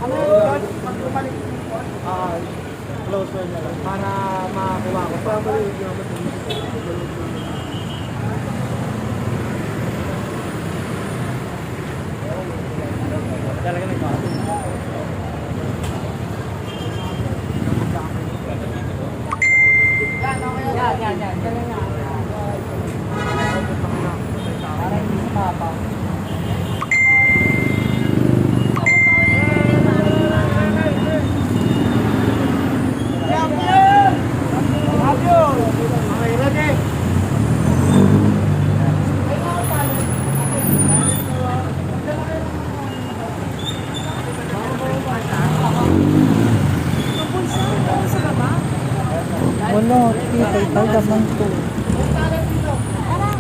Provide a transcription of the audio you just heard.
Ano yung George? Pag bumalik yung phone? Close one na lang. Para makakuha ko pa.